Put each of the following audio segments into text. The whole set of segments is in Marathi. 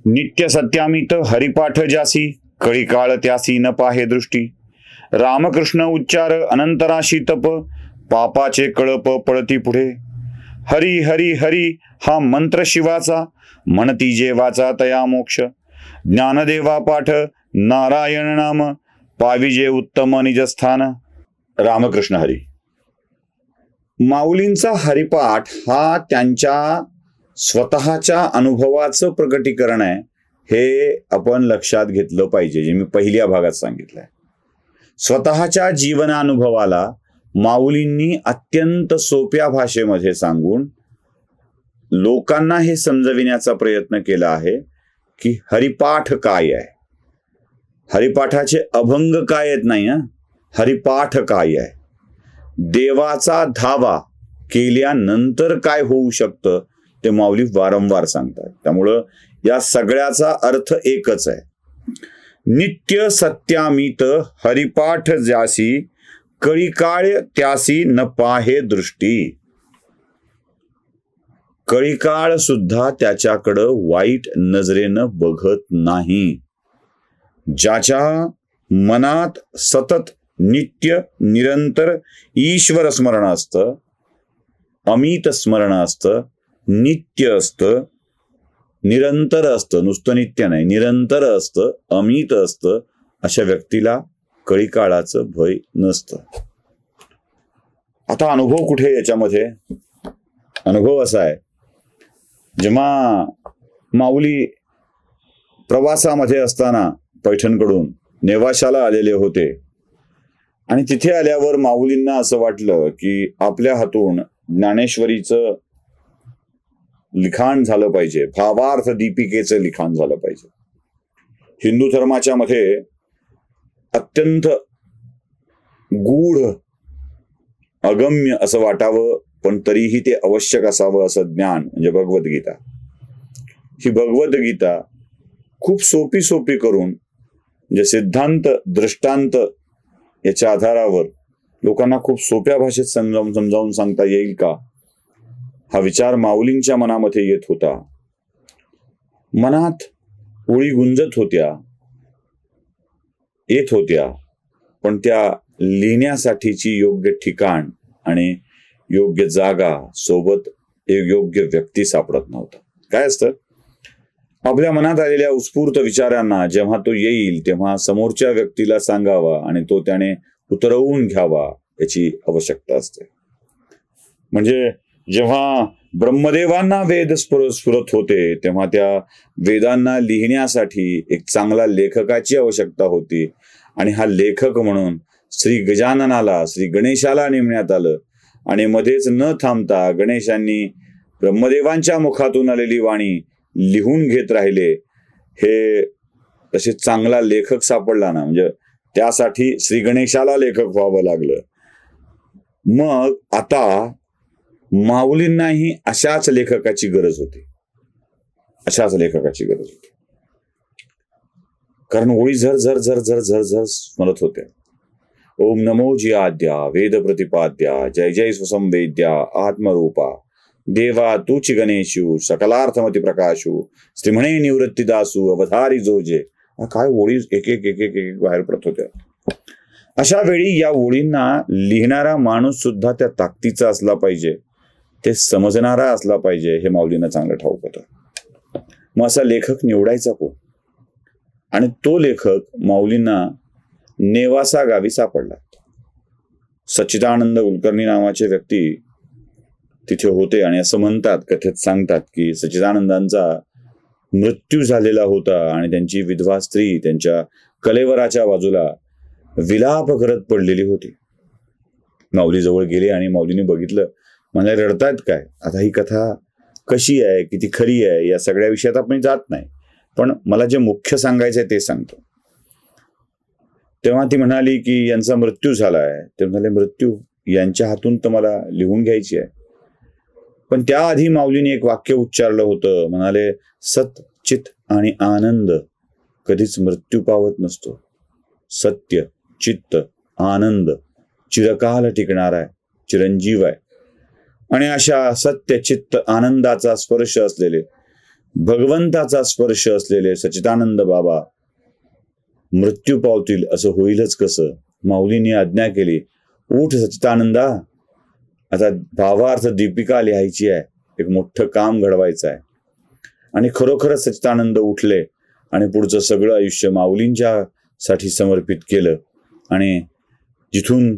नित्य सत्यामित हरिपाठ ज्यासी, कळी काळ त्यासी न पाहे दृष्टी. रामकृष्ण उच्चार अनंतराशी तप, पापाचे कळप पळती पुढे. हरी हरी हरी हा मंत्र शिवाचा, म्हणती जे वाचा तया मोक्ष. ज्ञानदेवा पाठ नारायण नाम, पाविजे उत्तम निजस्थान. रामकृष्ण हरी. माऊलींचा हरिपाठ हा त्यांच्या स्वतःच्या अनुभवाचं प्रकटीकरण आहे, हे आपण लक्षात घेतलं पाहिजे. जे मी पहिल्या भागात सांगितलंय, स्वतःच्या जीवनानुभवाला माऊलींनी अत्यंत सोप्या भाषेमध्ये सांगून लोकांना हे समजविण्याचा प्रयत्न केला आहे की हरिपाठ काय आहे, हरिपाठाचे अभंग काय आहेत नाही, हरिपाठ काय आहे, देवाचा धावा केल्यानंतर काय होऊ शकतं ते माऊली वारंवार सांगतात. त्यामुळं या सगळ्याचा अर्थ एकच आहे. नित्य सत्यामित हरिपाठ ज्यासी, कळी काळ त्यासी न पाहे दृष्टी. कळी काळ सुद्धा त्याच्याकडं वाईट नजरेनं बघत नाही. ज्याच्या मनात सतत नित्य निरंतर ईश्वर स्मरण असतं, अमित स्मरण असतं, नित्य असतं, निरंतर असतं, नुसतं नित्य नाही, निरंतर असतं, अमित असतं, अशा व्यक्तीला कळी काळाचं भय नसतं. आता अनुभव कुठे याच्यामध्ये? अनुभव असा आहे, जेव्हा माऊली प्रवासामध्ये असताना पैठणकडून नेवाशाला आलेले होते आणि तिथे आल्यावर माऊलींना असं वाटलं की आपल्या हातून ज्ञानेश्वरीचं लिखाण झालं पाहिजे, भावार्थ दीपिकेचं लिखाण झालं पाहिजे. हिंदू धर्माच्या मध्ये अत्यंत गूढ अगम्य असं वाटावं पण तरीही ते आवश्यक असावं असं ज्ञान म्हणजे भगवद्गीता. ही भगवद्गीता खूप सोपी करून म्हणजे सिद्धांत दृष्टांत याच्या आधारावर लोकांना खूप सोप्या भाषेत समजावून सांगता येईल का, हा विचार माऊलींच्या मनामध्ये येत होता. मनात ओळी गुंजत होत्या, येत होत्या, पण त्या लिहिण्यासाठीची योग्य ठिकाण आणि योग्य जागा सोबत एक योग्य व्यक्ती सापडत नव्हता. काय असतं, आपल्या मनात आलेल्या उत्स्फूर्त विचारांना जेव्हा तो येईल तेव्हा समोरच्या व्यक्तीला सांगावा आणि तो त्याने उतरवून घ्यावा याची आवश्यकता असते. म्हणजे जेव्हा ब्रह्मदेवांना वेद स्फुरत होते तेव्हा त्या वेदांना लिहिण्यासाठी एक चांगला लेखकाची आवश्यकता होती आणि हा लेखक म्हणून श्री गजाननाला, श्री गणेशाला नेमण्यात आलं. आणि मध्येच न थांबता गणेशांनी ब्रह्मदेवांच्या मुखातून आलेली वाणी लिहून घेत राहिले. हे तसे चांगला लेखक सापडला ना, म्हणजे त्यासाठी श्री गणेशाला लेखक व्हावं लागलं. मग आता माऊलींनाही अशाच लेखकाची गरज होती, अशाच लेखकाची गरज होती. कारण ओळी झर झर झर झर झर झर स्मरत होत्या. ओम नमो जी आद्या वेद प्रतिपाद्या, जय जय सुसंवेद्या आत्मरूपा, देवा तूची गणेशू सकलार्थमती प्रकाशू, श्रीमणे निवृत्तीदासू अवधारी जोजे. काय ओळी एक एक एक एक एक बाहेर पडत होत्या. अशा वेळी या ओळींना लिहिणारा माणूस सुद्धा त्या ताकदीचा असला पाहिजे, ते समजणारा असला पाहिजे, हे माऊलींना चांगलं ठाऊक होतं. मग असा लेखक निवडायचा कोण? आणि तो लेखक माऊलींना नेवासा गावी सापडला. सच्चिदानंद कुलकर्णी नावाचे व्यक्ती तिथे होते आणि असं म्हणतात, कथेत सांगतात की सच्चिदानंदांचा मृत्यू झालेला होता आणि त्यांची विधवा स्त्री त्यांच्या कलेवराच्या बाजूला विलाप करत पडलेली होती. माऊली जवळ गेले आणि माऊलीने बघितलं, मला रडतायत काय. आता ही कथा कशी आहे, किती खरी आहे, या सगळ्या विषयात आपण जात नाही, पण मला जे मुख्य सांगायचं आहे ते सांगतो. तेव्हा ती म्हणाली की यांचा मृत्यू झालाय. ते म्हणाले, मृत्यू यांच्या हातून तर मला लिहून घ्यायची आहे. पण त्याआधी माऊलीने एक वाक्य उच्चारलं होतं, म्हणाले, सत चित आणि आनंद कधीच मृत्यू पावत नसतो. सत्य चित्त आनंद चिरकाल टिकणारा आहे, चिरंजीव आहे. आणि अशा सत्य चित्त आनंदाचा स्पर्श असलेले भगवंताचा स्पर्श असलेले सच्चिदानंद बाबा मृत्यू पावतील असं होईलच कसं? माऊलींनी आज्ञा केली, उठ सच्चिदानंदा, आता भावार्थ दीपिका लिहायची आहे, एक मोठं काम घडवायचं आहे. आणि खरोखरच सच्चिदानंद उठले आणि पुढचं सगळं आयुष्य माऊलींच्या साठी समर्पित केलं. आणि जिथून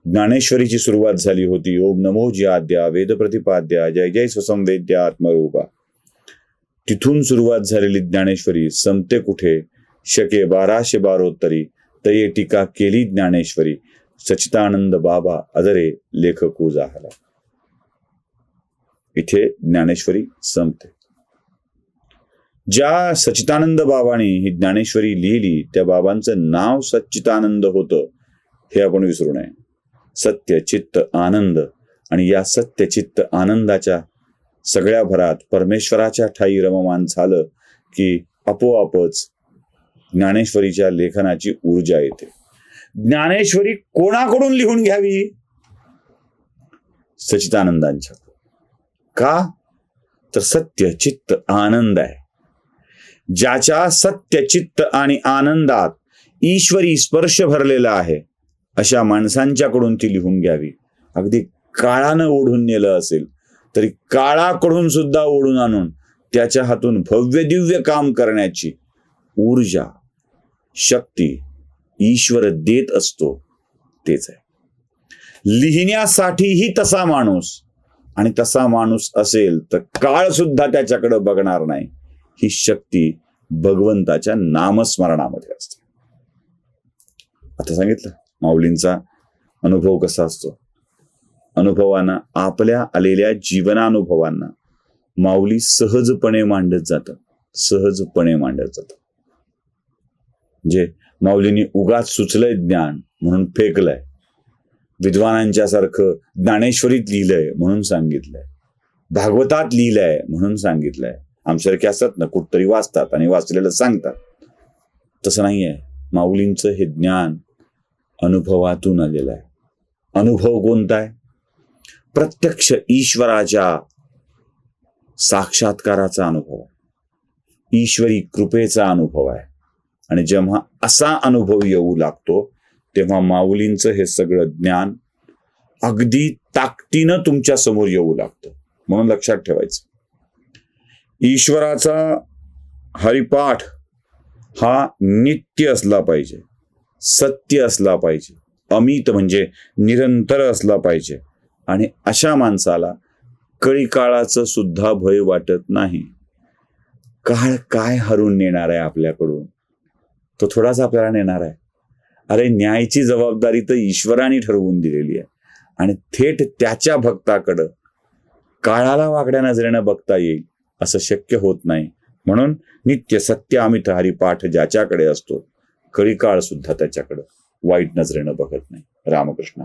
ज्ञानेश्वरीची सुरुवात झाली होती, ओम नमो जी आद्या वेद प्रतिपाद्या जय जय स्वसंवेद्या आत्मरूपा, तिथून सुरुवात झालेली ज्ञानेश्वरी संपते कुठे? शके 1212 तये टीका केली ज्ञानेश्वरी, सच्चिदानंद बाबा अदरे लेखकू जाहला. इथे ज्ञानेश्वरी संपते. ज्या सच्चिदानंद बाबांनी ही ज्ञानेश्वरी लिहिली त्या बाबांचं नाव सच्चिदानंद होतं, हे आपण विसरू नये. सत्य चित्त आनंद, आणि या सत्य चित्त आनंदाच्या सगळ्या भरात परमेश्वराच्या ठाई रममान झालं की आपोआपच ज्ञानेश्वरीच्या लेखनाची ऊर्जा येते. ज्ञानेश्वरी कोणाकडून लिहून घ्यावी? सच्चिदानंदांच्या. का? तर सत्य चित्त आनंद आहे. ज्याच्या सत्य चित्त आणि आनंदात ईश्वरी स्पर्श भरलेला आहे, अशा माणसांच्याकडून ती लिहून घ्यावी. अगदी काळानं ओढून नेलं असेल तरी काळाकडून सुद्धा ओढून आणून त्याच्या हातून भव्य दिव्य काम करण्याची ऊर्जा, शक्ती ईश्वर देत असतो. तेच आहे. लिहिण्यासाठीही तसा माणूस, आणि तसा माणूस असेल तर काळ सुद्धा त्याच्याकडे बघणार नाही. ही शक्ती भगवंताच्या नामस्मरणामध्ये असते. आता सांगितलं माऊलींचा अनुभव कसा असतो. अनुभवांना, आपल्या आलेल्या जीवनानुभवांना माऊली सहजपणे मांडत जातात. सहजपणे मांडत जातात. म्हणजे माऊलींनी उगाच सुचलंय ज्ञान म्हणून फेकलंय, विद्वानांच्या सारखं ज्ञानेश्वरीत लिहिलंय म्हणून सांगितलंय, भागवतात लिहिलंय म्हणून सांगितलंय. आमच्यासारखे असतात ना, कुठतरी वाचतात आणि वाचलेलं सांगतात. तसं नाहीये. माऊलींचं हे ज्ञान अनुभवातून आलेलं आहे. अनुभव कोणता आहे? प्रत्यक्ष ईश्वराच्या साक्षात्काराचा अनुभव आहे. ईश्वरी कृपेचा अनुभव आहे. आणि जेव्हा असा अनुभव येऊ लागतो तेव्हा माऊलींचं हे सगळं ज्ञान अगदी ताकदीनं तुमच्या समोर येऊ लागतं. म्हणून लक्षात ठेवायचं, ईश्वराचा हरिपाठ हा नित्य असला पाहिजे, सत्य असला पाहिजे, अमित म्हणजे निरंतर असला पाहिजे. आणि अशा माणसाला कळी काळाचं सुद्धा भय वाटत नाही. काळ काय हरून नेणार आहे आपल्याकडून? तो थोडाच आपल्याला नेणार आहे. अरे, न्यायची जबाबदारी तर ईश्वराने ठरवून दिलेली आहे. आणि थेट त्याच्या भक्ताकडं काळाला वाकड्या नजरेनं बघता येईल असं शक्य होत नाही. म्हणून नित्य सत्य अमित हरिपाठ ज्याच्याकडे असतो, कळी काळ सुद्धा त्याच्याकडं वाईट नजरेनं बघत नाही. रामकृष्ण.